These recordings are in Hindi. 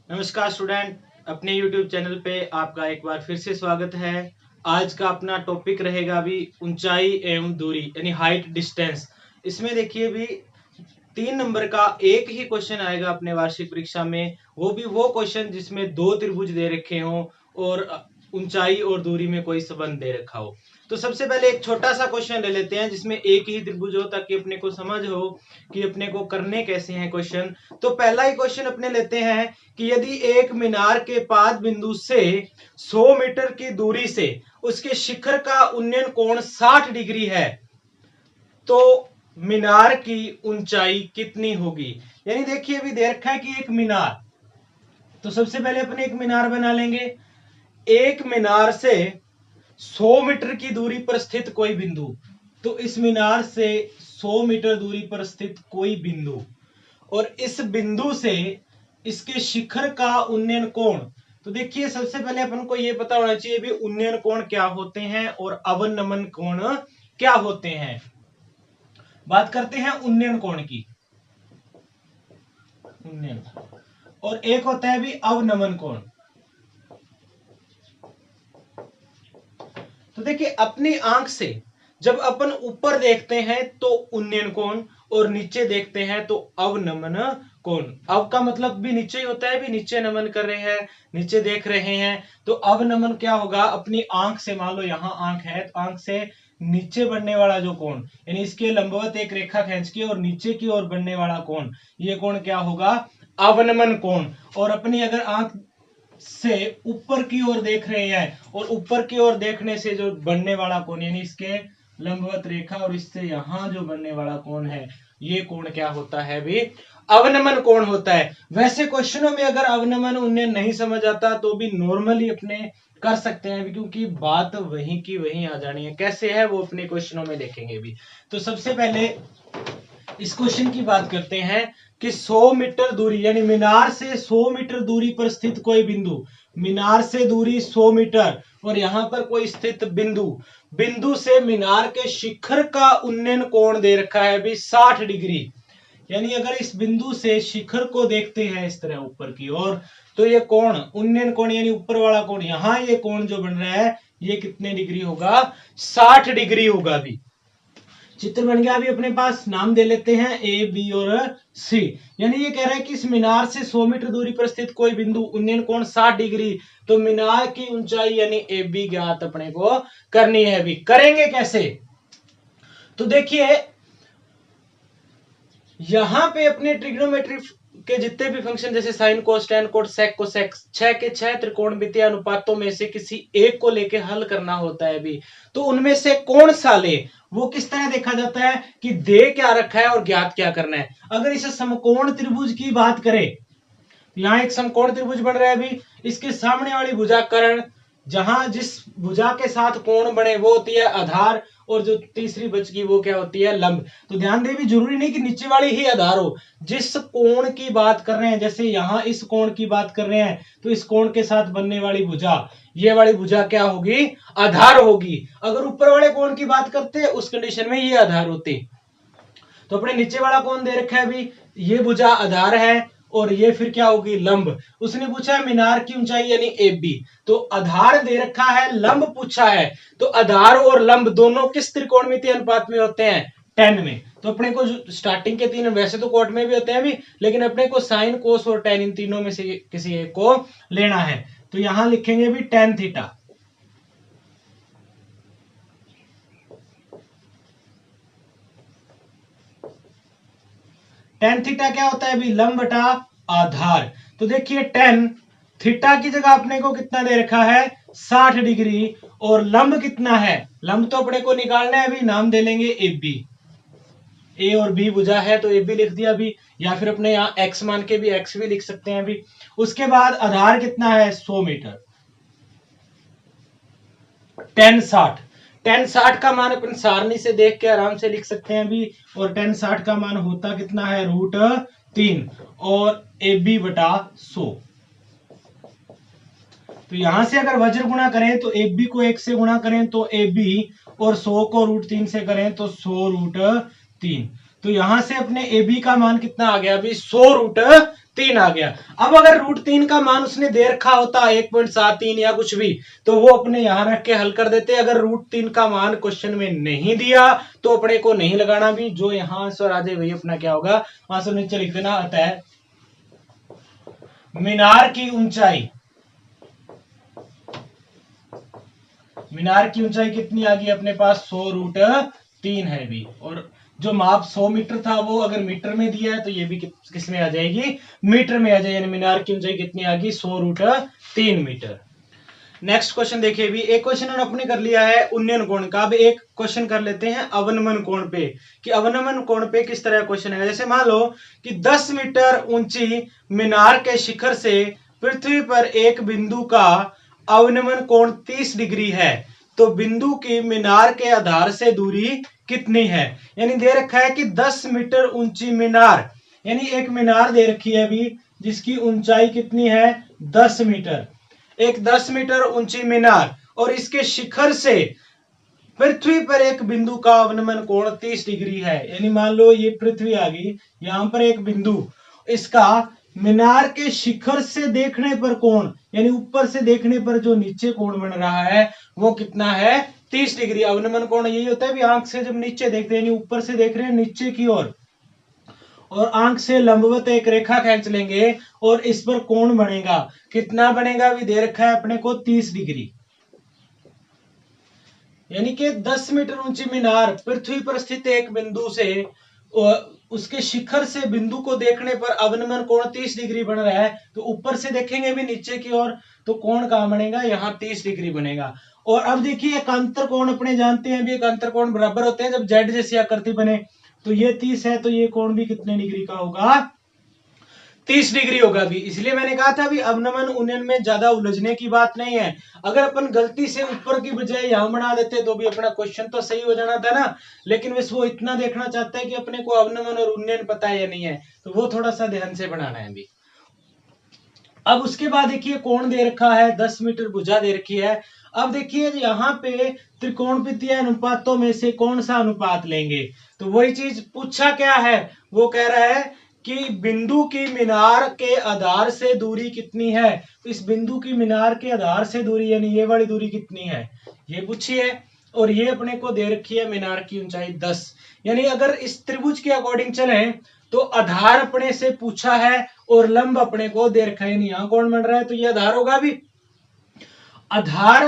नमस्कार स्टूडेंट, अपने YouTube चैनल पे आपका एक बार फिर से स्वागत है। आज का अपना टॉपिक रहेगा अभी ऊंचाई एवं दूरी यानी हाइट डिस्टेंस। इसमें देखिए भी 3 नंबर का एक ही क्वेश्चन आएगा अपने वार्षिक परीक्षा में, वो क्वेश्चन जिसमें दो त्रिभुज दे रखे हों और ऊंचाई और दूरी में कोई संबंध दे रखा हो। तो सबसे पहले एक छोटा सा क्वेश्चन ले लेते हैं जिसमें एक ही त्रिभुज हो, ताकि अपने को समझ हो कि अपने को करने कैसे हैं क्वेश्चन। तो पहला ही क्वेश्चन अपने लेते हैं कि यदि एक मीनार के पाद बिंदु से 100 मीटर की दूरी से उसके शिखर का उन्नयन कोण 60 डिग्री है, तो मीनार की ऊंचाई कितनी होगी। यानी देखिए अभी दे रखा है कि एक मीनार, तो सबसे पहले अपने एक मीनार बना लेंगे। एक मीनार से 100 मीटर की दूरी पर स्थित कोई बिंदु, तो इस मीनार से 100 मीटर दूरी पर स्थित कोई बिंदु और इस बिंदु से इसके शिखर का उन्नयन कोण। तो देखिए सबसे पहले अपन को यह पता होना चाहिए भी उन्नयन कोण क्या होते हैं और अवनमन कोण क्या होते हैं। बात करते हैं उन्नयन कोण की। उन्नयन और एक होता है भी अवनमन कोण। तो देखिए अपनी आंख से जब अपन ऊपर देखते हैं तो उन्नयन कोण और नीचे देखते हैं तो अवनमन कोण। अव का मतलब भी नीचे ही होता है, भी नीचे नमन कर रहे हैं, नीचे देख रहे हैं। तो अवनमन क्या होगा, अपनी आंख से, मान लो यहां आंख है तो आंख से नीचे बढ़ने वाला जो कोण, यानी इसके लंबवत एक रेखा खींच के और नीचे की ओर बढ़ने वाला कोण, ये कोण क्या होगा, अवनमन कोण। और अपनी अगर आंख से ऊपर की ओर देख रहे हैं और ऊपर की ओर देखने से जो बनने वाला कोण, यानी इसके लंबवत रेखा और इससे यहां जो बनने वाला कोण है, ये कोण क्या होता है भी, अवनमन कोण होता है। वैसे क्वेश्चनों में अगर अवनमन उन्हें नहीं समझ आता तो भी नॉर्मली अपने कर सकते हैं, क्योंकि बात वहीं की वहीं आ जानी है। कैसे है वो अपने क्वेश्चनों में देखेंगे भी। तो सबसे पहले इस क्वेश्चन की बात करते हैं कि 100 मीटर दूरी, यानी मीनार से 100 मीटर दूरी पर स्थित कोई बिंदु, मीनार से दूरी 100 मीटर और यहां पर कोई स्थित बिंदु, बिंदु से मीनार के शिखर का उन्नयन कोण दे रखा है भी 60 डिग्री। यानी अगर इस बिंदु से शिखर को देखते हैं इस तरह ऊपर की ओर, तो ये कोण उन्नयन कोण यानी ऊपर वाला कोण, यहां ये कोण जो बन रहा है ये कितने डिग्री होगा, 60 डिग्री होगा भी। चित्र बन गया। अभी अपने पास नाम दे लेते हैं ए, बी और सी। यानी ये कह रहा है कि इस मीनार से 100 मीटर दूरी पर स्थित कोई बिंदु उन्नयन कोण 60 डिग्री, तो मीनार की ऊंचाई यानी ए बी ज्ञात अपने को करनी है। भी करेंगे कैसे, तो देखिए यहां पे अपने ट्रिग्नोमेट्री के जितने भी फंक्शन जैसे sine cos tan cot sec cosec 6 के 6 त्रिकोणमितीय अनुपातों में से किसी एक को लेके हल करना होता है भी, तो उनमें से कौन सा ले, वो किस तरह देखा जाता है कि दे क्या रखा है और ज्ञात क्या करना है। अगर इसे समकोण त्रिभुज की बात करें, यहां एक समकोण त्रिभुज बन रहा है अभी, इसके सामने वाली भुजा कर्ण, जहां जिस भुजा के साथ कोण बने वो होती है आधार और जो तीसरी बच गई वो क्या होती है लंब। तो ध्यान दे भी जरूरी नहीं कि नीचे वाली ही आधार हो, जिस कोण की बात कर रहे हैं, जैसे यहां इस कोण की बात कर रहे हैं तो इस कोण के साथ बनने वाली भुजा, ये वाली भुजा क्या होगी, आधार होगी। अगर ऊपर वाले कोण की बात करते उस कंडीशन में ये आधार होती। तो अपने नीचे वाला कोण दे रखा है अभी, ये भुजा आधार है और ये फिर क्या होगी, लंब। उसने पूछा है मीनार की ऊंचाई यानी ए बी, तो आधार दे रखा है, लंब पूछा है, तो आधार और लंब दोनों किस त्रिकोणमितीय अनुपात में होते हैं, 10 में। तो अपने को स्टार्टिंग के तीन वैसे तो कोट में भी होते हैं भी, लेकिन अपने को साइन कोस और टेन इन तीनों में से किसी एक को लेना है। तो यहां लिखेंगे भी टेन थीटा। टेन थीटा क्या होता है अभी, लंब बटा आधार। तो देखिए टेन थीटा की जगह अपने को कितना दे रखा है, 60 डिग्री, और लंब कितना है, लंब तो अपने को निकालना है अभी, नाम दे लेंगे ए बी। ए और बी भुजा है तो ए बी लिख दिया अभी, या फिर अपने यहां एक्स मान के भी एक्स भी लिख सकते हैं अभी। उसके बाद आधार कितना है, 100 मीटर, टेन 60, टेन 60 का मान अपन सारणी से देख के आराम से लिख सकते हैं अभी, और टेन 60 का मान होता कितना है, √3 और ए बी बटा 100। तो यहां से अगर वज्र गुणा करें तो ए बी को 1 से गुणा करें तो ए बी, और 100 को √3 से करें तो 100 √3। तो यहां से अपने ए बी का मान कितना आ गया अभी, 100 √3 3 आ गया। अब अगर √3 का मान उसने दे रखा होता 1.73 या कुछ भी, तो वो अपने यहां रख के हल कर देते। अगर √3 का मान क्वेश्चन में नहीं दिया तो अपने को नहीं लगाना भी, जो यहां आंसर आ जाए वही अपना क्या होगा, आंसर नीचे लिख देना। अतः मीनार की ऊंचाई, मीनार की ऊंचाई कितनी आ गई अपने पास, 100√3 है भी। और जो माप 100 मीटर था वो अगर मीटर में दिया है तो ये भी किस में आ जाएगी, मीटर में आ जाएगी। यानी मीनार की ऊंचाई कितनी आ गई, 100√3 मीटर। नेक्स्ट क्वेश्चन देखिए भी, एक क्वेश्चन अपने कर लिया है उन्नयन कोण का। अब एक क्वेश्चन कर लेते हैं अवनमन कोण पे, कि अवनमन कोण पे किस तरह क्वेश्चन है। जैसे मान लो कि 10 मीटर ऊंची मीनार के शिखर से पृथ्वी पर एक बिंदु का अवनमन कोण 30 डिग्री है, तो बिंदु की मीनार के आधार से दूरी कितनी है। यानी दे रखा है कि 10 मीटर ऊंची मीनार, यानी एक मीनार दे रखी है अभी जिसकी ऊंचाई कितनी है, 10 मीटर। एक 10 मीटर ऊंची मीनार और इसके शिखर से पृथ्वी पर एक बिंदु का अवनमन कोण 30 डिग्री है। यानी मान लो ये पृथ्वी आ गई, यहां पर एक बिंदु, इसका मीनार के शिखर से देखने पर कोण, यानी ऊपर से देखने पर जो नीचे कोण बन रहा है वो कितना है, 30 डिग्री। अवनमन कोण यही होता है भी आंख से जब नीचे देखते हैं, ऊपर से देख रहे हैं नीचे की ओर, और आंख से लंबवत एक रेखा खींच लेंगे और इस पर कोण बनेगा। कितना बनेगा भी दे रखा है अपने को, 30 डिग्री। यानी कि 10 मीटर ऊंची मीनार पृथ्वी पर स्थित एक बिंदु से उसके शिखर से बिंदु को देखने पर अवनमन कोण 30 डिग्री बन रहा है, तो ऊपर से देखेंगे भी नीचे की ओर तो कोण कहां बनेगा, यहां 30 डिग्री बनेगा। और अब देखिए एकांतर कोण अपने जानते हैं भी, एकांतर कोण बराबर होते हैं जब जेड जैसी आकृति बने। तो ये 30 है तो ये कोण भी कितने डिग्री का होगा, 30 डिग्री होगा भी। इसलिए मैंने कहा था भी अवनमन उन्नयन में ज्यादा उलझने की बात नहीं है। अगर अपन गलती से ऊपर की बजाय यहां बना देते तो भी अपना क्वेश्चन तो सही हो जाना था ना, लेकिन बस वो इतना देखना चाहता है कि अपने को अवनमन और उन्नयन पता है या नहीं है, तो वो थोड़ा सा ध्यान से बनाना है अभी। अब उसके बाद देखिए कोण दे रखा है, 10 मीटर भुजा दे रखी है। अब देखिए यहाँ पे त्रिकोणमितीय अनुपातों में से कौन सा अनुपात लेंगे, तो वही चीज पूछा क्या है, वो कह रहा है कि बिंदु की मीनार के आधार से दूरी कितनी है। इस बिंदु की मीनार के आधार से दूरी यानी ये वाली दूरी कितनी है, ये पूछी है। और ये अपने को दे रखी है मीनार की ऊंचाई 10। यानी अगर इस त्रिभुज के अकॉर्डिंग चले तो आधार अपने से पूछा है और लंब अपने को दे रखा है। यहां कौन बन रहा है, तो ये आधार होगा भी। आधार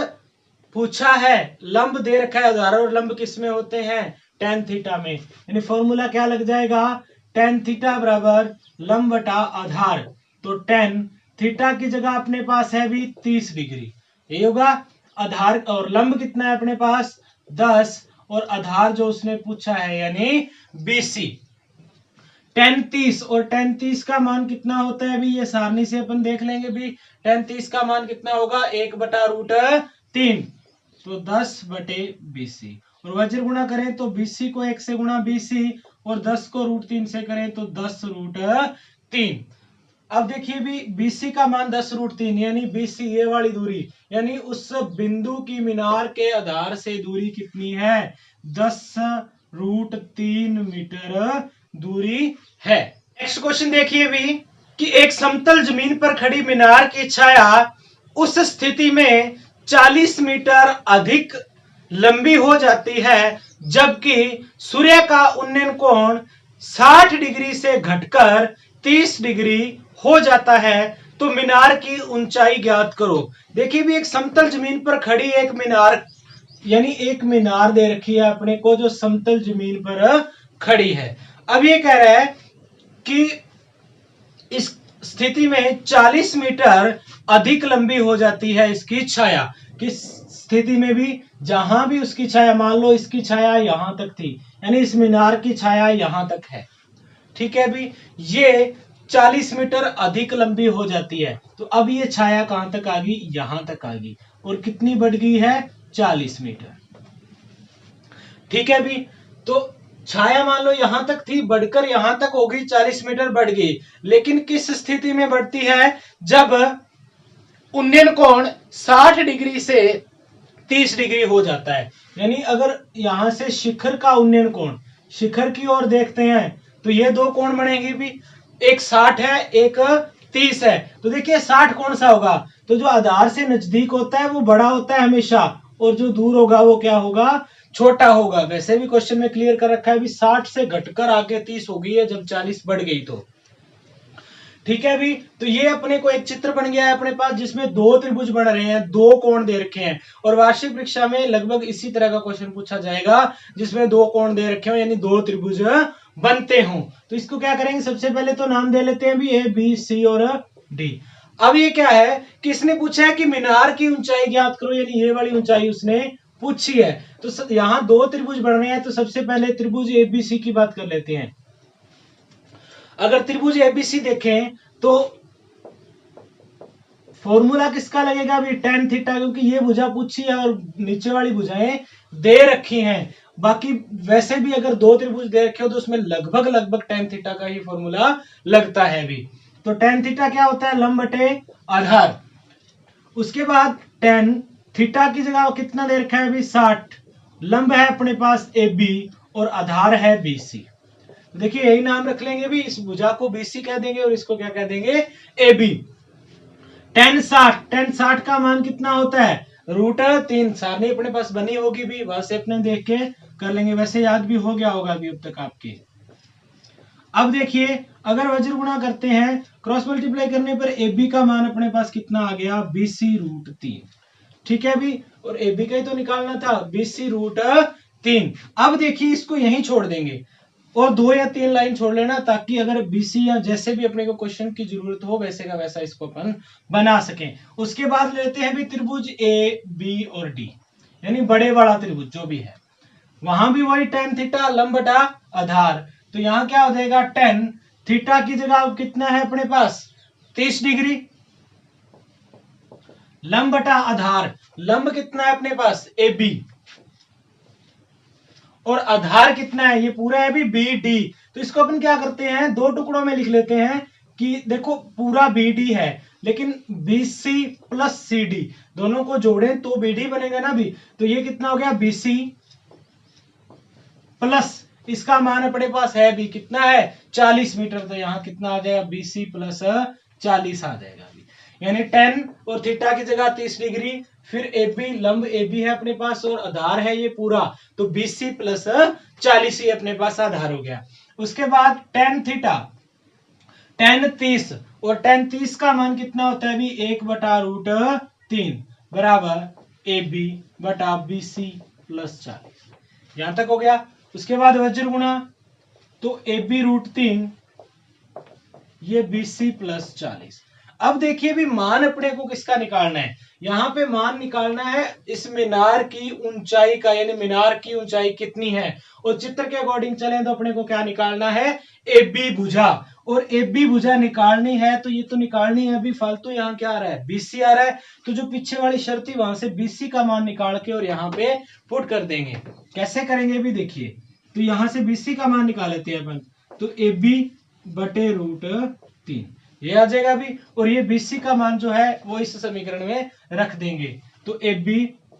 पूछा है, लंब दे रखा है। आधार और लंब किस में होते हैं, tan थीटा में। यानी फॉर्मूला क्या लग जाएगा, tan थीटा बराबर लंब बटा आधार। तो tan थीटा की जगह अपने पास है भी 30 डिग्री, यही होगा। आधार और लंब कितना है अपने पास 10, और आधार जो उसने पूछा है यानी BC। tan 30 और tan 30 का मान कितना होता है भी, ये सारणी से अपन देख लेंगे भी। tan 30 का मान कितना होगा, 1/√3, तो 10/BC। और वज्र गुणा करें तो BC को 1 से गुणा BC और 10 को √3 से करें तो 10√3। अब देखिए भी BC का मान 10√3, यानी BC ये वाली दूरी, यानी उस बिंदु की मीनार के आधार से दूरी कितनी है, 10√3 मीटर दूरी है। नेक्स्ट क्वेश्चन देखिए भी कि एक समतल जमीन पर खड़ी मीनार की छाया उस स्थिति में 40 मीटर अधिक लंबी हो जाती है जबकि सूर्य का उन्नयन कोण 60 डिग्री से घटकर 30 डिग्री हो जाता है, तो मीनार की ऊंचाई ज्ञात करो। देखिए भी एक समतल जमीन पर खड़ी एक मीनार, यानी एक मीनार दे रखी है अपने को जो समतल जमीन पर खड़ी है। अब ये कह रहा है कि इस स्थिति में 40 मीटर अधिक लंबी हो जाती है इसकी छाया। किस स्थिति में भी, जहां भी उसकी छाया, मान लो इसकी छाया यहां तक थी, यानी इस मीनार की छाया यहां तक है, ठीक है भी। ये 40 मीटर अधिक लंबी हो जाती है, तो अब ये छाया कहां तक आ गई, यहां तक आ गई, और कितनी बढ़ गई है, 40 मीटर, ठीक है भी। तो छाया मान लो यहां तक थी, बढ़कर यहां तक हो गई, 40 मीटर बढ़ गई। लेकिन किस स्थिति में बढ़ती है, जब उन्नयन कोण 60 डिग्री से 30 डिग्री हो जाता है। यानी अगर यहां से शिखर का उन्नयन कोण, शिखर की ओर देखते हैं तो ये दो कोण बनेंगे भी, एक 60 है, एक 30 है। तो देखिए 60 कौन सा होगा, तो जो आधार से नजदीक होता है वो बड़ा होता है हमेशा, और जो दूर होगा वो क्या होगा, छोटा होगा। वैसे भी क्वेश्चन में क्लियर कर रखा है भी 60 से घटकर आगे 30 हो गई है जब 40 बढ़ गई तो। ठीक है अभी, तो ये अपने को एक चित्र बन गया है अपने पास जिसमें दो त्रिभुज बन रहे हैं, दो कोण दे रखे हैं, और वार्षिक परीक्षा में लगभग इसी तरह का क्वेश्चन पूछा जाएगा जिसमें दो कोण दे रखे हो, यानी दो त्रिभुज बनते हो। तो इसको क्या करेंगे, सबसे पहले तो नाम दे लेते हैं भी ए बी सी और डी। अब ये क्या है कि इसने पूछा है कि मीनार की ऊंचाई ज्ञात करो, यानी ये वाली ऊंचाई उसने पूछी है। तो यहाँ दो त्रिभुज बन रहे हैं, तो सबसे पहले त्रिभुज एबीसी की बात कर लेते हैं। अगर त्रिभुज एबीसी देखें तो फॉर्मूला किसका लगेगा भी टेन थीटा, क्योंकि ये भुजा पूछी है और नीचे वाली भुजाएं दे रखी हैं। बाकी वैसे भी अगर दो त्रिभुज दे रखे हो तो उसमें लगभग लगभग टेन थीटा का ही फॉर्मूला लगता है भी। तो टेन थीटा क्या होता है, लंब बटे आधार। उसके बाद टेन थीटा की जगह कितना दे रखा है अभी 60, लंब है अपने पास ए बी और आधार है बी सी। देखिए यही नाम रख लेंगे भी, इस भुजा को बीसी कह देंगे और इसको क्या कह देंगे, ए बी। टेन 60 का मान कितना होता है, √3। सारणी अपने पास बनी होगी भी, वहां से अपने देख के कर लेंगे, वैसे याद भी हो गया होगा अभी अब तक आपके। अब देखिए अगर वज्र गुणा करते हैं, क्रॉस मल्टीप्लाई करने पर ए बी का मान अपने पास कितना आ गया, BC√3। ठीक है अभी, और ए बी का ही तो निकालना था, BC√3। अब देखिए इसको यहीं छोड़ देंगे और 2 या 3 लाइन छोड़ लेना, ताकि अगर बीसी या जैसे भी अपने को क्वेश्चन की जरूरत हो वैसे का वैसा इसको अपन बना सकें। उसके बाद लेते हैं भी त्रिभुज ए बी और डी, यानी बड़े वाला त्रिभुज जो भी है, वहां भी वही टेन थीटा लंब बटा आधार। तो यहां क्या हो जाएगा, टेन थीटा की जगह कितना है अपने पास 30 डिग्री, लंब बटा आधार, लंब कितना है अपने पास ए बी, और आधार कितना है, ये पूरा है भी बी डी। तो इसको अपन क्या करते हैं, दो टुकड़ों में लिख लेते हैं कि देखो पूरा बी डी है, लेकिन B C plus C D दोनों को जोड़ें तो बी डी बनेगा ना भी। तो ये कितना हो गया, बी सी प्लस इसका मान अपने पास है भी कितना है 40 मीटर। तो यहाँ कितना आ जाएगा, बी सी प्लस 40 आ जाएगा भी, यानी 10 और थीटा की जगह 30 डिग्री। फिर ए बी, लंब ए बी है अपने पास और आधार है ये पूरा, तो BC प्लस 40 ही अपने पास आधार हो गया। उसके बाद टेन थीटा, टेन 30, और टेन 30 का मान कितना होता है भी 1/√3 बराबर ए बी बटा BC प्लस 40। यहां तक हो गया। उसके बाद वज्र गुणा, तो ए बी√3 ये BC प्लस 40। अब देखिए भी मान अपने को किसका निकालना है, यहां पे मान निकालना है इस मीनार की ऊंचाई का, यानी मीनार की ऊंचाई कितनी है। और चित्र के अकॉर्डिंग चलें तो अपने को क्या निकालना है, ए बी भुजा। और ए बी भुजा निकालनी है तो ये तो निकालनी है अभी, फालतू यहाँ क्या आ रहा है, BC आ रहा है। तो जो पीछे वाली शर्त थी वहां से BC का मान निकाल के और यहाँ पे पुट कर देंगे। कैसे करेंगे भी देखिए, तो यहां से BC का मान निकाल लेते हैं अपन, तो ए बी बटे √3 ये आ जाएगा भी, और ये BC का मान जो है वो इस समीकरण में रख देंगे। तो ए बी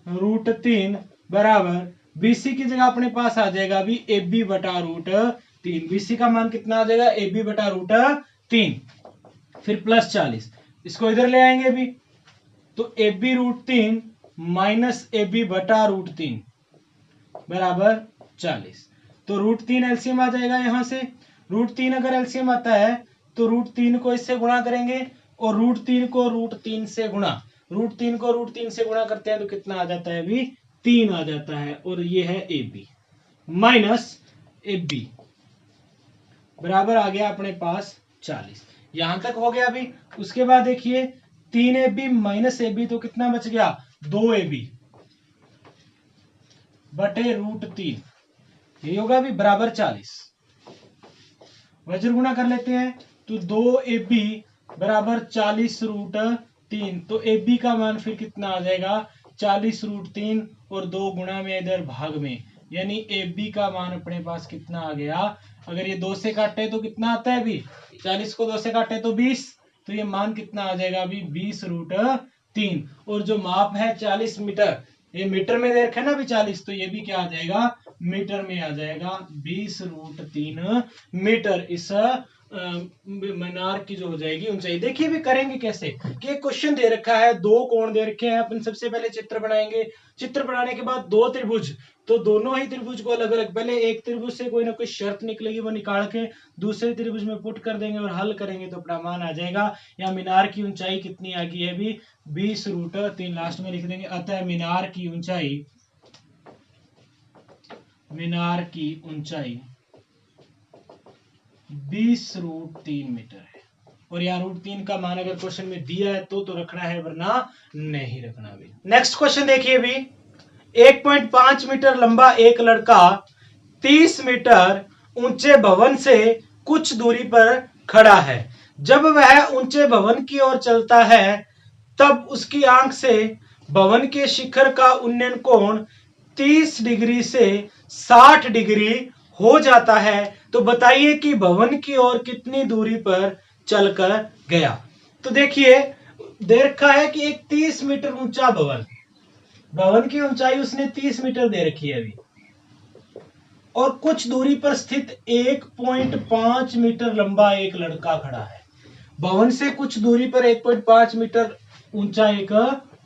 √3 बराबर BC की जगह अपने पास आ जाएगा भी ए बी बटा √3। BC का मान कितना आ जाएगा, ए बी बटा √3, फिर प्लस 40, इसको इधर ले आएंगे भी, तो ए बी√3 माइनस ए बी बटा √3 बराबर 40। तो √3 एलसीएम आ जाएगा यहां से, √3 अगर एलसीएम आता है तो √3 को इससे गुणा करेंगे और √3 को √3 से गुणा, √3 को √3 से गुणा करते हैं तो कितना आ जाता है अभी 3 आ जाता है, और ये है A B minus A B बराबर आ गया अपने पास 40। यहां तक हो गया अभी। उसके बाद देखिए 3AB माइनस ए बी, तो कितना बच गया 2AB बटे √3, यही होगा अभी बराबर 40। वज्र गुणा कर लेते हैं, तो 2AB बराबर 40√3। तो AB का मान फिर कितना आ जाएगा 40√3 और 2 गुणा में इधर भाग में, यानी AB का मान अपने पास कितना आ गया, अगर ये 2 से काटे तो कितना आता है अभी 40 को 2 से काटे तो 20, तो ये मान कितना आ जाएगा अभी 20√3। और जो माप है 40 मीटर, ये मीटर में दे रखा है ना अभी 40, तो ये भी क्या आ जाएगा मीटर में आ जाएगा, 20√3 मीटर इस मीनार की जो हो जाएगी ऊंचाई। देखिए भी करेंगे कैसे कि एक क्वेश्चन दे रखा है, दो कोण दे रखे हैं, अपन सबसे पहले चित्र बनाएंगे। चित्र बनाने के बाद दो त्रिभुज, तो दोनों ही त्रिभुज को अलग अलग, पहले एक त्रिभुज से कोई ना कोई शर्त निकलेगी, वो निकाल के दूसरे त्रिभुज में पुट कर देंगे और हल करेंगे तो अपना मान आ जाएगा। या मीनार की ऊंचाई कितनी आ गई है अभी 20√3, लास्ट में लिख देंगे। अतः मीनार की ऊंचाई 20√3 मीटर है। और यहाँ √3 का मान अगर क्वेश्चन में दिया है तो रखना है, वरना नहीं रखना भी। नेक्स्ट क्वेश्चन देखिए भी, 1.5 मीटर लंबा एक लड़का 30 मीटर ऊंचे भवन से कुछ दूरी पर खड़ा है। जब वह ऊंचे भवन की ओर चलता है तब उसकी आंख से भवन के शिखर का उन्नयन कोण 30 डिग्री से 60 डिग्री हो जाता है। तो बताइए कि भवन की ओर कितनी दूरी पर चलकर गया। तो देखिए दे रखा है कि एक 30 मीटर ऊंचा भवन की ऊंचाई उसने 30 मीटर दे रखी है अभी, और कुछ दूरी पर स्थित 1.5 मीटर लंबा एक लड़का खड़ा है। भवन से कुछ दूरी पर 1.5 मीटर ऊंचा एक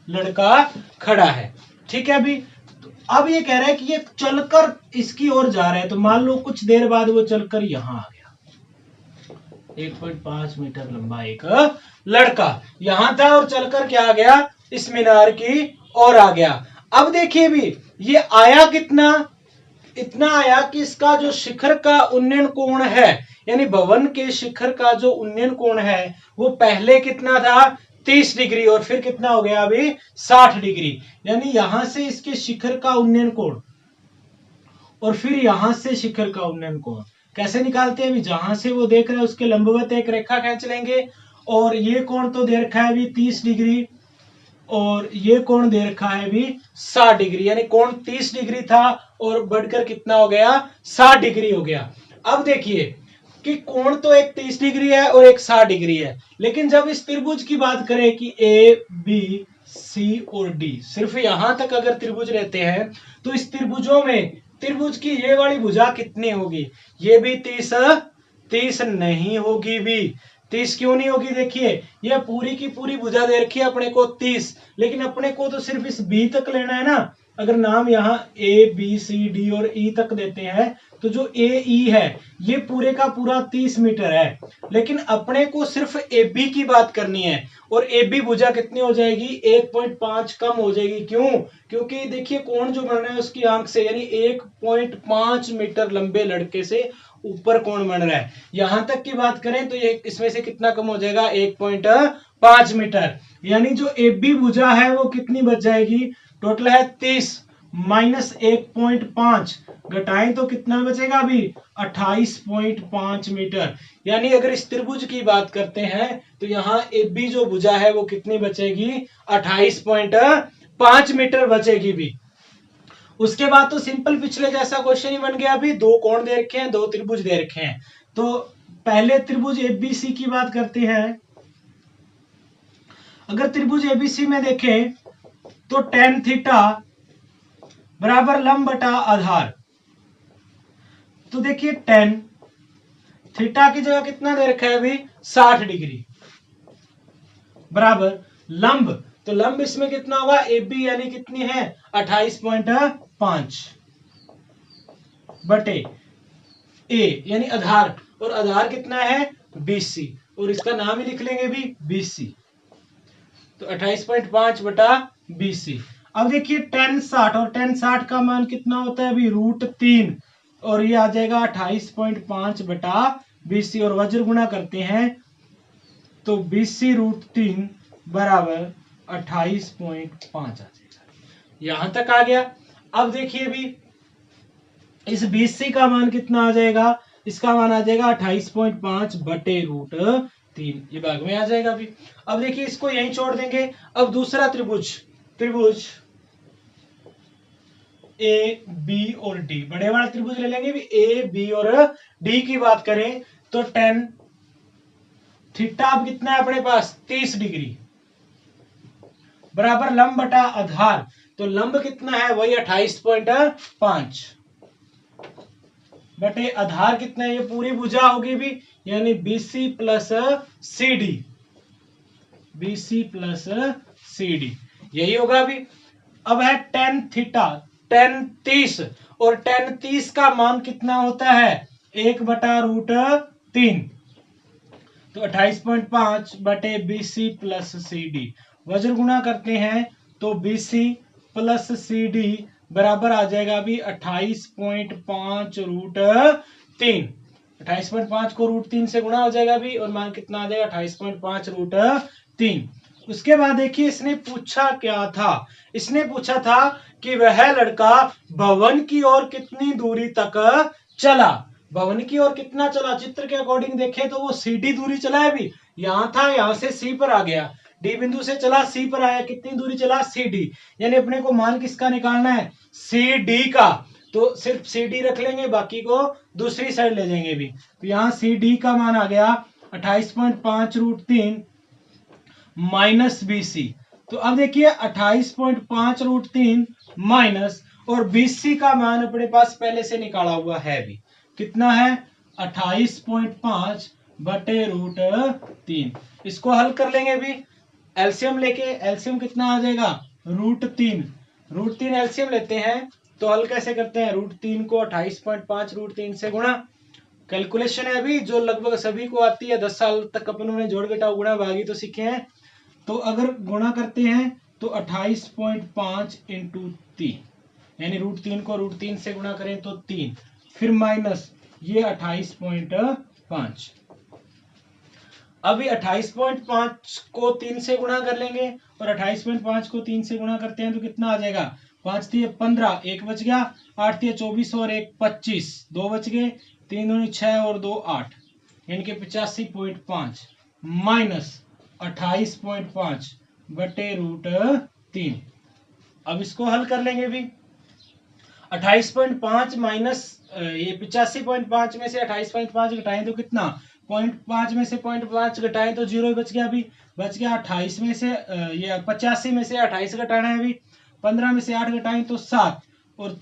लड़का खड़ा है, ठीक है अभी। तो अब ये कह रहा है कि ये चलकर इसकी ओर जा रहा है, तो मान लो कुछ देर बाद वो चलकर यहां आ गया। 1.5 मीटर लंबा एक लड़का यहां था और चलकर क्या आ गया, इस मीनार की ओर आ गया। अब देखिए भी ये आया कितना, इतना आया कि इसका जो शिखर का उन्नयन कोण है, यानी भवन के शिखर का जो उन्नयन कोण है वो पहले कितना था 30 डिग्री, और फिर कितना हो गया अभी 60 डिग्री। यानी यहां से इसके शिखर का उन्नयन कोण और फिर यहां से शिखर का उन्नयन कोण कैसे निकालते हैं अभी, जहां से वो देख रहे हैं उसके लंबवत एक रेखा खींच लेंगे, और ये कोण तो दे रखा है अभी 30 डिग्री, और ये कोण दे रखा है अभी 60 डिग्री, यानी कोण 30 डिग्री था और बढ़कर कितना हो गया 60 डिग्री हो गया। अब देखिए कि कोण तो एक 30 डिग्री है और एक 60 डिग्री है, लेकिन जब इस त्रिभुज की बात करें कि ए बी सी और डी, सिर्फ यहां तक अगर त्रिभुज रहते हैं तो इस त्रिभुजों में त्रिभुज की ये वाली भुजा कितनी होगी, ये भी 30 नहीं होगी भी। 30 क्यों नहीं होगी, देखिए ये पूरी की पूरी भुजा दे रखी है अपने को 30, लेकिन अपने को तो सिर्फ इस बी तक लेना है ना। अगर नाम यहाँ ए बी सी डी और ई तक देते हैं तो जो ए ई है ये पूरे का पूरा 30 मीटर है, लेकिन अपने को सिर्फ ए बी की बात करनी है, और ए बी भुजा कितनी हो जाएगी 1.5 कम हो जाएगी। क्यों, क्योंकि देखिए कोण जो बन रहा है उसकी आंख से, यानी 1.5 मीटर लंबे लड़के से ऊपर कोण बन रहा है। यहां तक की बात करें तो ये इसमें से कितना कम हो जाएगा 1.5 मीटर, यानी जो ए बी भुजा है वो कितनी बच जाएगी, टोटल है 30 माइनस 1.5 घटाएं तो कितना बचेगा अभी 28.5 मीटर। यानी अगर इस त्रिभुज की बात करते हैं तो यहाँ ए बी जो भुजा है वो कितनी बचेगी 28.5 मीटर बचेगी भी। उसके बाद तो सिंपल पिछले जैसा क्वेश्चन ही बन गया। अभी दो कोण दे रखे हैं, दो त्रिभुज दे रखे हैं, तो पहले त्रिभुज एबीसी की बात करते हैं। अगर त्रिभुज एबीसी में देखें तो tan थीटा बराबर लंब बटा आधार, तो देखिए tan थीटा की जगह कितना दे रखा है अभी 60 डिग्री बराबर लंब, तो लंब इसमें कितना होगा ए बी, यानी कितनी है 28.5 बटे ए यानी आधार, और आधार कितना है BC, और इसका नाम ही लिख लेंगे भी BC, तो 28.5 बटा BC। अब देखिए tan 60, और tan 60 का मान कितना होता है अभी √3, और ये आ जाएगा 28.5 बटा BC, और वज्र गुणा करते हैं तो BC √3 बराबर 28.5 आ जाएगा। यहां तक आ गया। अब देखिए भी इस BC का मान कितना आ जाएगा, इसका मान आ जाएगा 28.5 बटे √3, ये भाग में आ जाएगा अभी। अब देखिए इसको यहीं छोड़ देंगे। अब दूसरा त्रिभुज ए बी और डी, बड़े वाला त्रिभुज ले लेंगे भी, ए बी और डी की बात करें तो tan थीटा अब कितना है अपने पास 30 डिग्री बराबर लंब बटा आधार, तो लंब कितना है वही 28.5 बटे आधार कितना है, ये पूरी भुजा होगी भी, यानी BC plus CD, BC plus CD यही होगा भी। अब है tan थीटा, tan 30, और tan 30 का मान कितना होता है, 1/√3, तो 28.5 बटे BC प्लस CD, वज्र गुणा करते हैं तो BC प्लस CD बराबर आ जाएगा भी 28.5√3, 28.5 को √3 से गुणा हो जाएगा भी, और मान कितना आ जाएगा 28.5√3। उसके बाद देखिए इसने पूछा क्या था, इसने पूछा था कि वह लड़का भवन की ओर कितनी दूरी तक चला, भवन की ओर कितना चला, चित्र के अकॉर्डिंग देखें तो वो CD दूरी चला है भी, यहां था, यहां से C पर आ गया, D बिंदु से चला C पर आया, कितनी दूरी चला CD, यानी अपने को मान किसका निकालना है, CD का, तो सिर्फ CD रख लेंगे, बाकी को दूसरी साइड ले जाएंगे भी, तो यहाँ CD का मान आ गया 28.5√3 माइनस BC। तो अब देखिए 28.5√3 माइनस, और BC का मान अपने पास पहले से निकाला हुआ है भी, कितना है 28.5 बटे √3। इसको हल कर लेंगे भी, एलसीएम लेके, एलसीएम कितना आ जाएगा √3, √3 एलसीएम लेते हैं तो हल कैसे करते हैं, √3 को 28.5 √3 से गुणा, कैलकुलेशन है अभी जो लगभग सभी को आती है, 10 साल तक अपन ने जोड़ घटाव गुणा भागी तो सीखे हैं। तो अगर गुणा करते हैं तो 28.5 इंटू 3, यानी √3 को √3 से गुणा करें तो 3, फिर माइनस ये 28.5, अभी 28.5 को 3 से गुणा कर लेंगे, और 28.5 को 3 से गुणा करते हैं तो कितना आ जाएगा, 5 3 15, 1 बच गया, 8 3 24 और 1 25, 2 बच गए, 3 दूनी 6 और 2 8, यानी कि 85.5 माइनस 28.5 बटे √3। अब इसको हल कर लेंगे भी, 28.5 माइनस ये 85.5 में से 28.5 घटाएं तो कितना, 0.5 में से 0.5 घटाएं तो 0 बच गया, अभी बच गया 28 में से ये 85 में से 28 घटाना है अभी, 15 में से 8 घटाएं तो 7, और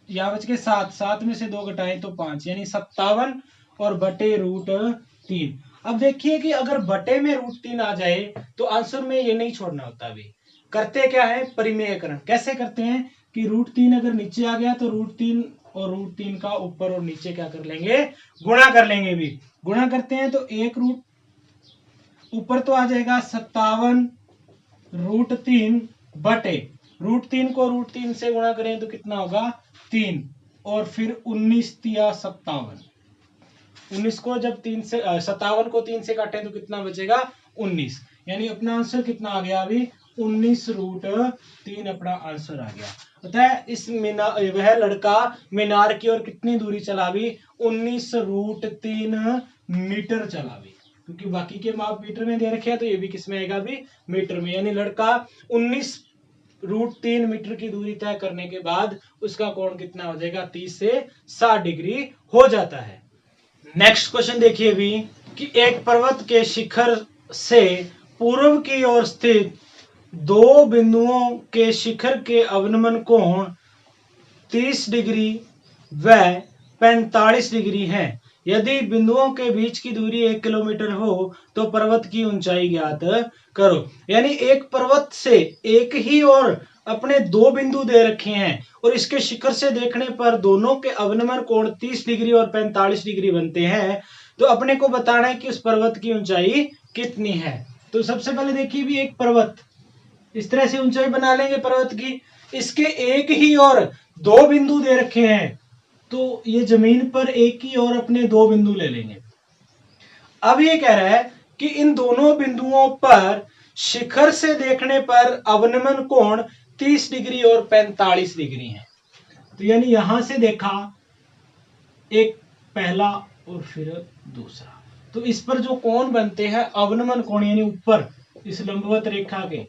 यहाँ बच गए 7, 7 में से 2 घटाएं तो 5, यानी 57 और बटे √3। अब देखिए कि अगर बटे में √3 आ जाए तो आंसर में ये नहीं छोड़ना होता, अभी करते क्या है, परिमेयकरण कैसे करते हैं कि √3 अगर नीचे आ गया तो √3 और √3 का ऊपर और नीचे क्या कर लेंगे, गुणा कर लेंगे भी, गुणा करते हैं तो एक रूट ऊपर तो आ जाएगा 57 √3 बटे √3 को √3 से गुणा करें तो कितना होगा 3, और फिर 19 या 57, 19 को जब 3 से 57 को 3 से काटें तो कितना बचेगा 19, यानी अपना आंसर कितना आ गया अभी 19√3 अपना आंसर आ गया। अतः इस वह लड़का मीनार की ओर कितनी दूरी चला भी, 19√3 मीटर चला भी, क्योंकि बाकी के माप मीटर में दे रखे हैं तो ये भी किस में आएगा भी, मीटर में, यानी लड़का 19√3 मीटर की दूरी तय करने के बाद उसका कोण कितना हो जाएगा, 30 से 60 डिग्री हो जाता है। नेक्स्ट क्वेश्चन देखिए भी कि एक पर्वत के शिखर से पूर्व की ओर स्थित दो बिंदुओं के शिखर के अवनमन कोण 30 डिग्री व 45 डिग्री है। यदि बिंदुओं के बीच की दूरी 1 किलोमीटर हो तो पर्वत की ऊंचाई ज्ञात करो। यानी एक पर्वत से एक ही और अपने दो बिंदु दे रखे हैं और इसके शिखर से देखने पर दोनों के अवनमन कोण 30 डिग्री और 45 डिग्री बनते हैं, तो अपने को बताना है कि उस पर्वत की ऊंचाई कितनी है। तो सबसे पहले देखिए भी एक पर्वत, इस तरह से ऊंचाई बना लेंगे पर्वत की, इसके एक ही और दो बिंदु दे रखे हैं तो ये जमीन पर एक ही और अपने दो बिंदु ले लेंगे। अब ये कह रहा है कि इन दोनों बिंदुओं पर शिखर से देखने पर अवनमन कोण 30 डिग्री और 45 डिग्री है। तो यानी यहां से देखा एक पहला और फिर दूसरा, तो इस पर जो कोण बनते हैं अवनमन कोण, यानी ऊपर इस लंबवत रेखा के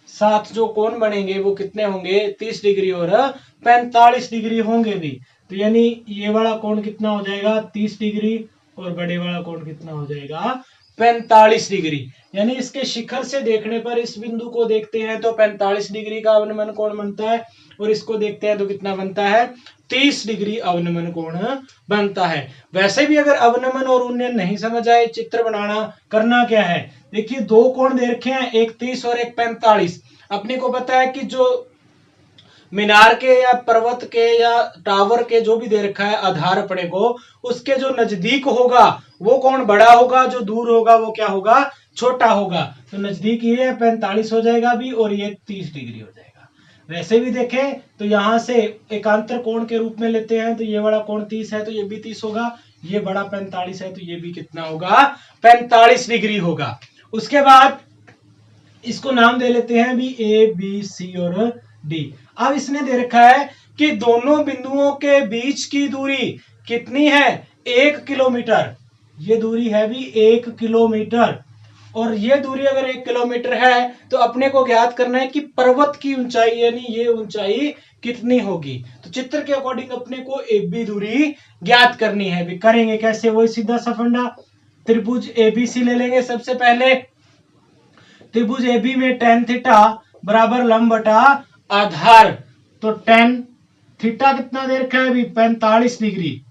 साथ जो कोण बनेंगे वो कितने होंगे, 30 डिग्री और 45 डिग्री होंगे भी। तो यानी ये वाला कोण कितना हो जाएगा 30 डिग्री और बड़े वाला कोण कितना हो जाएगा 45 डिग्री। यानी इसके शिखर से देखने पर इस बिंदु को देखते हैं तो 45 डिग्री का अवनमन कोण बनता है, और इसको देखते हैं तो कितना बनता है, 30 डिग्री अवनमन कोण बनता है। वैसे भी अगर अवनमन और उन्नयन नहीं समझ आए, चित्र बनाना करना क्या है, देखिए दो कोण दे रखे हैं, एक 30 और एक 45। अपने को पता है कि जो मीनार के या पर्वत के या टावर के जो भी दे रखा है आधार अपने को, उसके जो नजदीक होगा वो कोण बड़ा होगा, जो दूर होगा वो क्या होगा, छोटा होगा। तो नजदीक ये 45 हो जाएगा भी, और ये 30 डिग्री हो जाएगा। वैसे भी देखें तो यहां से एकांतर कोण के रूप में लेते हैं तो ये बड़ा कोण 30 है तो ये भी 30 होगा, ये बड़ा 45 है तो ये भी कितना होगा, 45 डिग्री होगा। उसके बाद इसको नाम दे लेते हैं भी ए बी सी और डी। अब इसने दे रखा है कि दोनों बिंदुओं के बीच की दूरी कितनी है, 1 किलोमीटर। ये दूरी है भी 1 किलोमीटर, और ये दूरी अगर 1 किलोमीटर है तो अपने को ज्ञात करना है कि पर्वत की ऊंचाई यानी ये ऊंचाई कितनी होगी। तो चित्र के अकॉर्डिंग अपने को एबी दूरी ज्ञात करनी है। भी करेंगे कैसे, वही सीधा सा फंडा, त्रिभुज एबीसी ले लेंगे। सबसे पहले त्रिभुज एबी में tan थीटा बराबर लंब बटा आधार, तो tan थीटा कितना दे रखा है अभी, 45 डिग्री।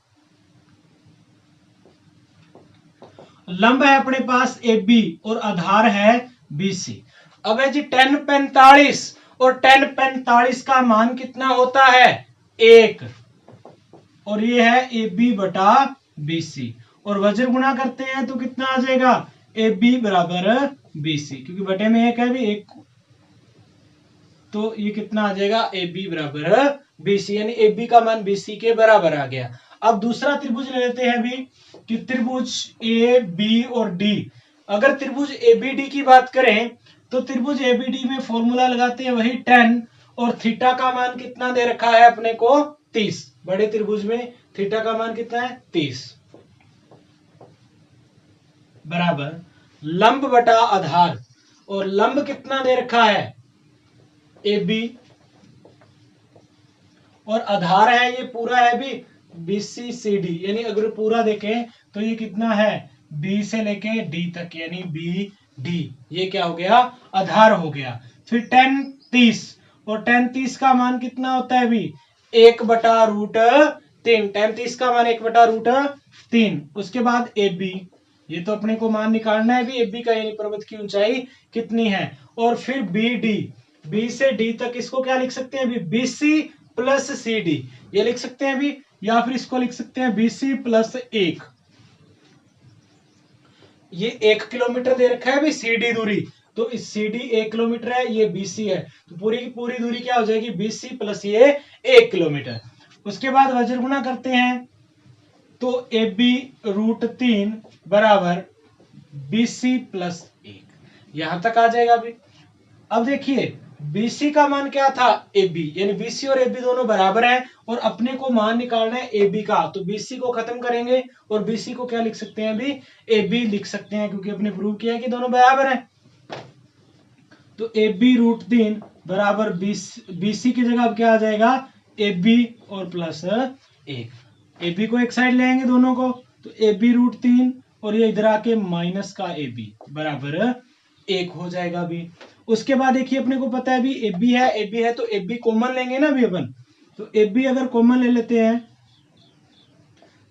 लंब है अपने पास AB और आधार है BC। अब है जी tan 45, और tan 45 का मान कितना होता है, 1, और ये है AB बटा BC, और वज्र गुणा करते हैं तो कितना आ जाएगा, AB बराबर BC, क्योंकि बटे में 1 है भी 1, तो ये कितना आ जाएगा, AB बराबर BC, यानी AB का मान BC के बराबर आ गया। अब दूसरा त्रिभुज ले लेते हैं भी कि त्रिभुज ए बी और डी। अगर त्रिभुज एबीडी की बात करें तो त्रिभुज एबीडी में फॉर्मूला लगाते हैं वही tan, और थीटा का मान कितना दे रखा है अपने को, 30। बड़े त्रिभुज में थीटा का मान कितना है, 30, बराबर लंब बटा आधार, और लंब कितना दे रखा है, AB, और आधार है ये पूरा है भी BCCD, यानी अगर पूरा देखें तो ये कितना है, B से लेके D तक, यानी BD, ये क्या हो गया, आधार हो गया। फिर tan 30, और tan 30 का मान कितना होता है भी, 1/√3। tan 30 का मान 1/√3। उसके बाद AB, ये तो अपने को मान निकालना है भी AB का, यानी पर्वत की ऊंचाई कितनी है। और फिर BD, B से D तक, इसको क्या लिख सकते हैं भी, BC प्लस CD, ये लिख सकते हैं भी, या फिर इसको लिख सकते हैं BC प्लस 1। ये 1 किलोमीटर दे रखा है भी CD दूरी, तो इस CD 1 किलोमीटर है, ये BC है, तो पूरी की पूरी दूरी क्या हो जाएगी, BC प्लस ये 1 किलोमीटर। उसके बाद वज्र गुणा करते हैं तो AB√3 बराबर BC प्लस 1, यहां तक आ जाएगा भी। अब देखिए BC का मान क्या था, AB, यानी BC और AB दोनों बराबर हैं, और अपने को मान निकालना है AB का, तो BC को खत्म करेंगे और BC को क्या लिख सकते हैं अभी, AB लिख सकते हैं, क्योंकि अपने प्रूव किया है कि दोनों बराबर हैं। तो AB√3 बराबर BC की जगह अब क्या आ जाएगा, AB और प्लस 1। AB को एक साइड ले आएंगे दोनों को, तो AB√3 और ये इधर आके माइनस का AB बराबर 1 हो जाएगा भी। उसके बाद देखिए अपने को पता है भी AB है तो AB कॉमन लेंगे ना अभी अपन, तो AB अगर कॉमन ले लेते हैं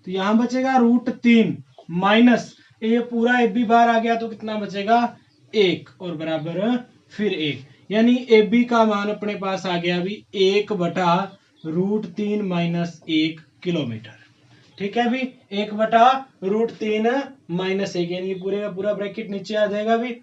तो यहां बचेगा √3 माइनस ये पूरा AB बाहर आ गया तो कितना बचेगा, 1, और बराबर फिर 1, यानी AB का मान अपने पास आ गया भी 1/√3 माइनस 1 किलोमीटर। ठीक है भी, 1/√3 माइनस 1, यानी पूरे का पूरा ब्रैकेट नीचे आ जाएगा भी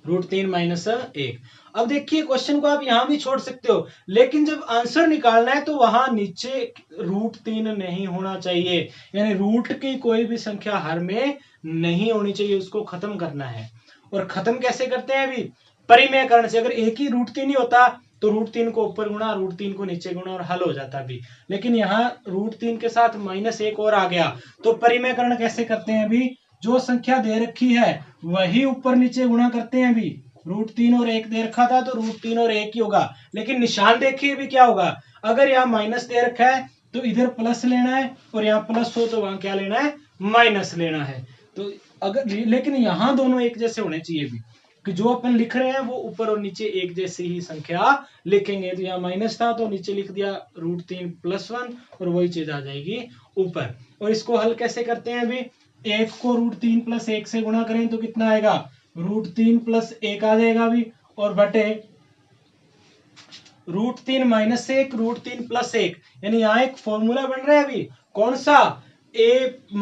√3 माइनस 1। अब देखिए क्वेश्चन को आप यहां भी छोड़ सकते हो, लेकिन जब आंसर निकालना है तो वहां नीचे √3 नहीं होना चाहिए, यानी रूट की कोई भी संख्या हर में नहीं होनी चाहिए, उसको खत्म करना है। और खत्म कैसे करते हैं अभी, परिमेयकरण से। अगर एक ही √3 ही होता तो √3 को ऊपर गुणा, √3 को नीचे गुणा और हल हो जाता भी, लेकिन यहाँ √3 के साथ -1 और आ गया, तो परिमेयकरण कैसे करते हैं अभी, जो संख्या दे रखी है वही ऊपर नीचे गुणा करते हैं अभी। √3 और 1 दे रखा था तो √3 और 1 ही होगा, लेकिन निशान देखिए भी क्या होगा, अगर यहाँ माइनस दे रखा है तो इधर प्लस लेना है, और यहाँ प्लस हो तो वहां क्या लेना है, माइनस लेना है। तो अगर लेकिन यहाँ दोनों एक जैसे होने चाहिए भी, कि जो अपन लिख रहे हैं वो ऊपर और नीचे एक जैसी ही संख्या लिखेंगे। तो यहाँ माइनस था तो नीचे लिख दिया √3 + 1 और वही चीज आ जाएगी ऊपर। और इसको हल कैसे करते हैं अभी, 1 को √3 + 1 से गुणा करें तो कितना आएगा, √3 + 1 आ जाएगा अभी, और बटे √3 - 1 √3 + 1, यानी यहाँ एक फॉर्मूला बन रहा है अभी, कौन सा, a -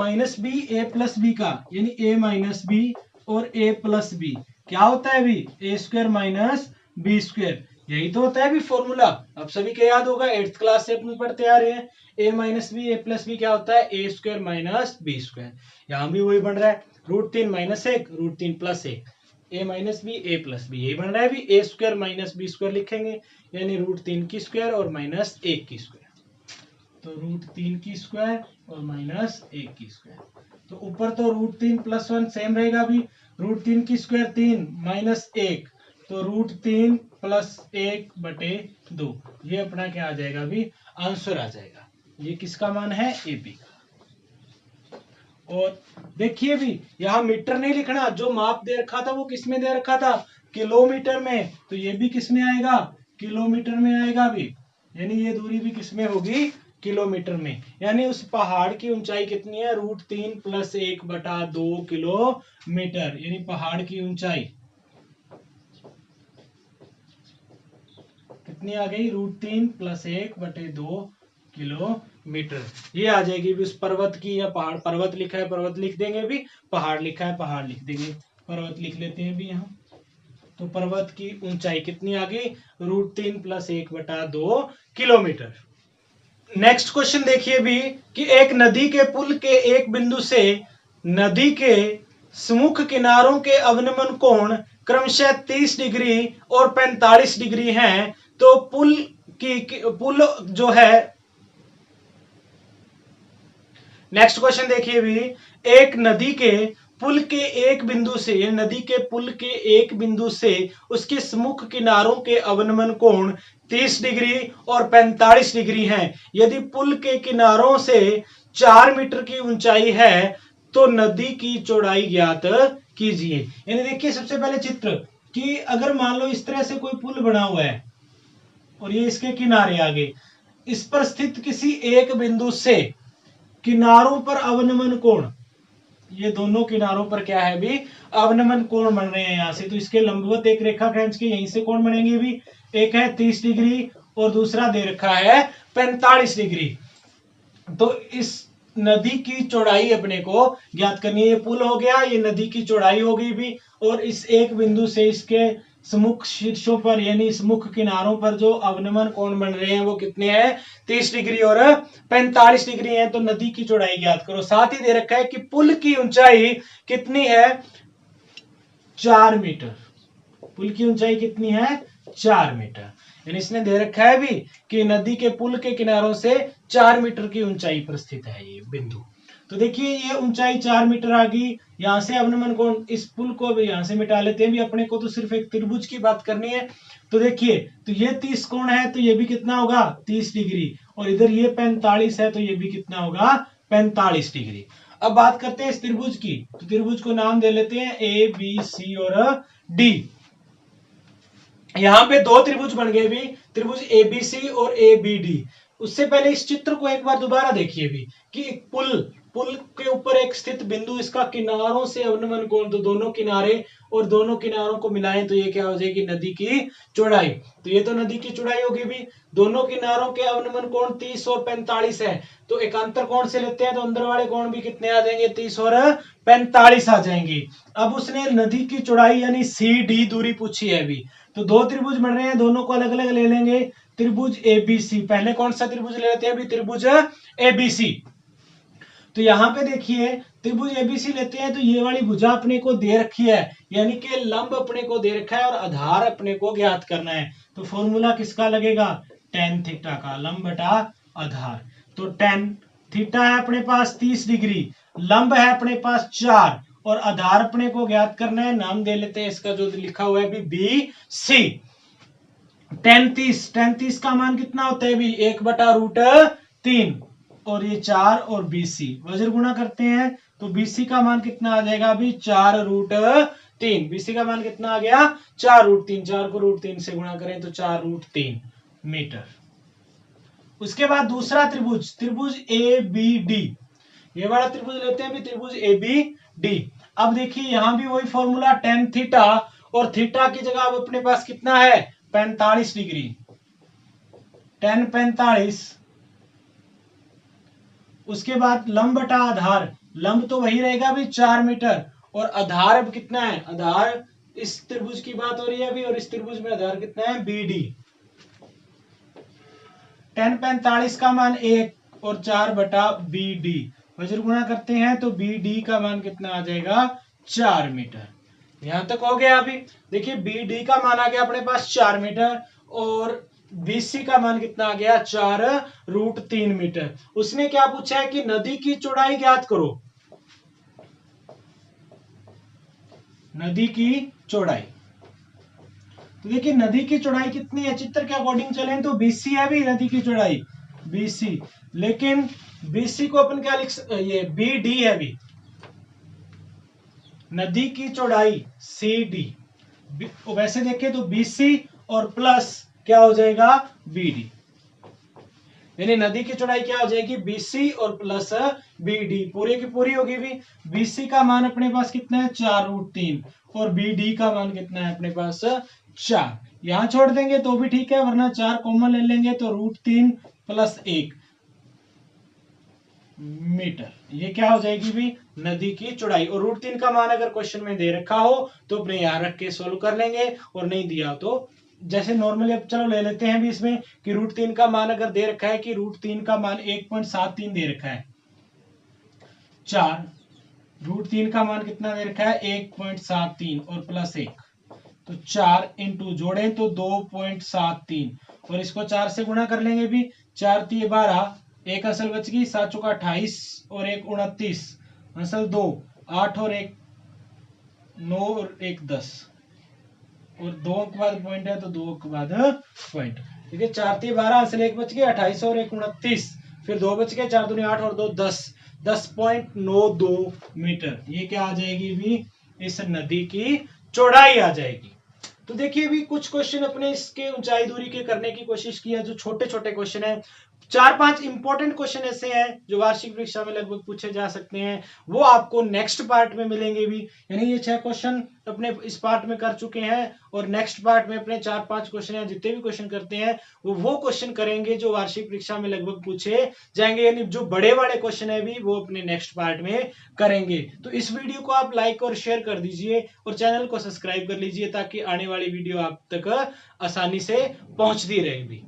b a + b का, यानी a - b और a + b क्या होता है अभी, a² - b², यही तो होता है अभी फॉर्मूला। अब सभी के याद होगा, 8th क्लास से अपन पढ़ते आ रहे हैं। a - b a + b क्या होता है, a² - b²। यहाँ भी वही बन रहा है, √3 - 1 √3 + 1, a - b a + b, यही बन रहा है अभी, a² - b² लिखेंगे, यानी √3 और -1²। तो √3 और -1²। तो ऊपर तो √3 + 1 सेम रहेगा अभी, √3 3 -1, तो √3 + 1 बटे 2, ये अपना क्या आ जाएगा अभी, आंसर आ जाएगा। ये किसका मान है, AB का। और देखिए भी यहाँ मीटर नहीं लिखना, जो माप दे रखा था वो किस में दे रखा था, किलोमीटर में, तो ये भी किस में आएगा, किलोमीटर में आएगा भी, यानी ये दूरी भी किस में होगी, किलोमीटर में। यानी उस पहाड़ की ऊंचाई कितनी है, √3 + 1 बटा 2 किलोमीटर, यानी पहाड़ की ऊंचाई कितनी आ गई, √3 + 1 बटे 2 किलोमीटर, ये आ जाएगी भी उस पर्वत की, या पहाड़, पर्वत लिखा है पर्वत लिख देंगे भी, पहाड़ लिखा है पहाड़ लिख देंगे, पर्वत लिख लेते हैं भी यहाँ। तो पर्वत की ऊंचाई कितनी आ गई, √3 + 1 बटा 2 किलोमीटर। नेक्स्ट क्वेश्चन देखिए भी, कि एक नदी के पुल के एक बिंदु से नदी के सम्मुख किनारों के अवनमन कोण क्रमशः 30 डिग्री और 45 डिग्री हैं, तो पुल जो है, नेक्स्ट क्वेश्चन देखिए भी, एक नदी के पुल के एक बिंदु से, ये नदी के पुल के एक बिंदु से उसके सम्मुख किनारों के अवनमन कोण 30 डिग्री और 45 डिग्री हैं। यदि पुल के किनारों से 4 मीटर की ऊंचाई है तो नदी की चौड़ाई ज्ञात कीजिए। यानी देखिए सबसे पहले चित्र, कि अगर मान लो इस तरह से कोई पुल बना हुआ है और ये इसके किनारे आगे, इस पर स्थित किसी एक बिंदु से किनारों पर अवनमन कोण, ये दोनों किनारों पर क्या है भी, अवनमन कोण बन रहे हैं यहाँ से, तो इसके लंबवत एक रेखा खींच के यहीं से कोण बनेंगे भी, एक है 30 डिग्री और दूसरा दे रखा है 45 डिग्री। तो इस नदी की चौड़ाई अपने को ज्ञात करनी है, ये पुल हो गया, ये नदी की चौड़ाई हो गई भी, और इस एक बिंदु से इसके सम्मुख शीर्षों पर, यानी सम्मुख किनारों पर जो अवनमन कोण बन रहे हैं वो कितने हैं, 30 डिग्री और 45 डिग्री हैं। तो नदी की चौड़ाई ज्ञात करो। साथ ही दे रखा है कि पुल की ऊंचाई कितनी है, 4 मीटर, पुल की ऊंचाई कितनी है, 4 मीटर, यानी इसने दे रखा है भी कि नदी के पुल के किनारों से 4 मीटर की ऊंचाई पर स्थित है ये बिंदु। तो देखिए ये ऊंचाई 4 मीटर आ गई, यहां से अवनमन कोण, इस पुल को भी यहां से मिटा लेते हैं भी, अपने को तो सिर्फ एक त्रिभुज की बात करनी है। तो देखिए, तो ये 30 कोण है तो ये भी कितना होगा, 30 डिग्री, और इधर ये 45 है तो ये भी कितना होगा, 45 डिग्री। अब बात करते हैं इस त्रिभुज की, तो त्रिभुज को नाम दे लेते हैं ABC और D। यहां पे दो त्रिभुज बन गए भी, त्रिभुज ABC और ABD। उससे पहले इस चित्र को एक बार दोबारा देखिए भी, कि पुल के ऊपर एक स्थित बिंदु, इसका किनारों से अवनमन कोण, तो दोनों किनारे और दोनों किनारों को मिलाएं तो ये क्या हो जाएगी, नदी की चौड़ाई। तो ये तो नदी की चौड़ाई होगी भी, दोनों किनारों के अवनमन कोण 30 और 45 है, तो एकांतर कोण से लेते हैं तो अंदर वाले कोण भी कितने आ जाएंगे, 30 और 45 आ जाएंगे। अब उसने नदी की चौड़ाई यानी CD दूरी पूछी है अभी, तो दो त्रिभुज बन रहे हैं, दोनों को अलग अलग ले लेंगे। त्रिभुज ABC, पहले कौन सा त्रिभुज ले लेते हैं अभी, त्रिभुज ABC। तो यहां पे देखिए त्रिभुज ABC लेते हैं, तो ये वाली भुजा अपने को दे रखी है, यानी कि लंब अपने को दे रखा है और आधार अपने को ज्ञात करना है। तो फॉर्मूला किसका लगेगा, tan थीटा का, लंब बटा आधार। तो tan थीटा है अपने पास 30 डिग्री, लंब है अपने पास 4 और आधार अपने को ज्ञात करना है, नाम दे लेते हैं इसका जो लिखा हुआ है BC। tan 30 का मान कितना होता है भी, 1/√3, और ये 4 और BC वज्र गुणा करते हैं तो BC का मान कितना आ जाएगा अभी 4√3। BC का मान कितना आ गया 4√3। 4 को √3 से गुणा करें तो 4√3 मीटर। उसके बाद दूसरा त्रिभुज, त्रिभुज ABD, ये वाला त्रिभुज लेते हैं भी, त्रिभुज ABD। अब देखिए यहां भी वही फॉर्मूला tan थीटा, और थीटा की जगह अब अपने पास कितना है 45 डिग्री, tan 45। उसके बाद लंब बटा आधार, लंब तो वही रहेगा अभी 4 मीटर, और आधार अब कितना है, आधार इस त्रिभुज की बात हो रही है अभी, और इस त्रिभुज में आधार कितना है BD। tan 45 का मान 1 और 4 बटा BD, वज्र गुणा करते हैं तो BD का मान कितना आ जाएगा 4 मीटर। यहां तक हो गया अभी। देखिए BD का मान आ गया अपने पास 4 मीटर, और BC का मान कितना आ गया 4√3 मीटर। उसने क्या पूछा है कि नदी की चौड़ाई ज्ञात करो, नदी की चौड़ाई। तो देखिए नदी की चौड़ाई कितनी है, चित्र के अकॉर्डिंग चलें तो BC है भी नदी की चौड़ाई BC, लेकिन BC को अपन क्या लिख, ये BD है भी, नदी की चौड़ाई CD। वैसे देखें तो BC और प्लस क्या हो जाएगा BD, यानी नदी की चौड़ाई क्या हो जाएगी BC और प्लस BD, पूरे की पूरी होगी भी। BC का मान अपने पास कितना है 4√3, और BD का मान कितना है अपने पास 4। यहां छोड़ देंगे तो भी ठीक है, वरना 4 कॉमन ले लेंगे तो √3 + 1 मीटर, ये क्या हो जाएगी भी नदी की चौड़ाई। और √3 का मान अगर क्वेश्चन में दे रखा हो तो अपने यहां रख के सोल्व कर लेंगे, और नहीं दिया तो जैसे नॉर्मली अब चलो ले लेते हैं भी इसमें कि √3 का मान अगर दे रखा है कि √3 का मान 1.73 दे रखा है, 4 √3 का मान कितना दे रखा है 1.73 और प्लस 1, तो 4 इंटू जोड़ें तो 2.73, और इसको 4 से गुणा कर लेंगे भी, 4 3 12, एक असल बच गई, 7 चौका 28 और 1 29, असल 2, 8 और 1 9 और 1 10, और 2 के बाद पॉइंट है तो 2 के बाद पॉइंट। ठीक है, 4 3 12, असल 1 बच गया, 28 और 1 29, फिर 2 बच गए, 4 दूनी 8 और 2 10, 10.92 मीटर, ये क्या आ जाएगी भी इस नदी की चौड़ाई आ जाएगी। तो देखिए भी कुछ क्वेश्चन अपने इसके ऊंचाई दूरी के करने की कोशिश की है, जो छोटे छोटे क्वेश्चन है। 4-5 इंपॉर्टेंट क्वेश्चन ऐसे हैं जो वार्षिक परीक्षा में लगभग पूछे जा सकते हैं, वो आपको नेक्स्ट पार्ट में मिलेंगे भी। यानी ये 6 क्वेश्चन अपने इस पार्ट में कर चुके हैं, और नेक्स्ट पार्ट में अपने 4-5 क्वेश्चन है, जितने भी क्वेश्चन करते हैं वो क्वेश्चन करेंगे जो वार्षिक परीक्षा में लगभग पूछे जाएंगे, यानी जो बड़े बड़े क्वेश्चन है भी वो अपने नेक्स्ट पार्ट में करेंगे। तो इस वीडियो को आप लाइक और शेयर कर दीजिए, और चैनल को सब्सक्राइब कर लीजिए, ताकि आने वाली वीडियो आप तक आसानी से पहुंचती रहेगी।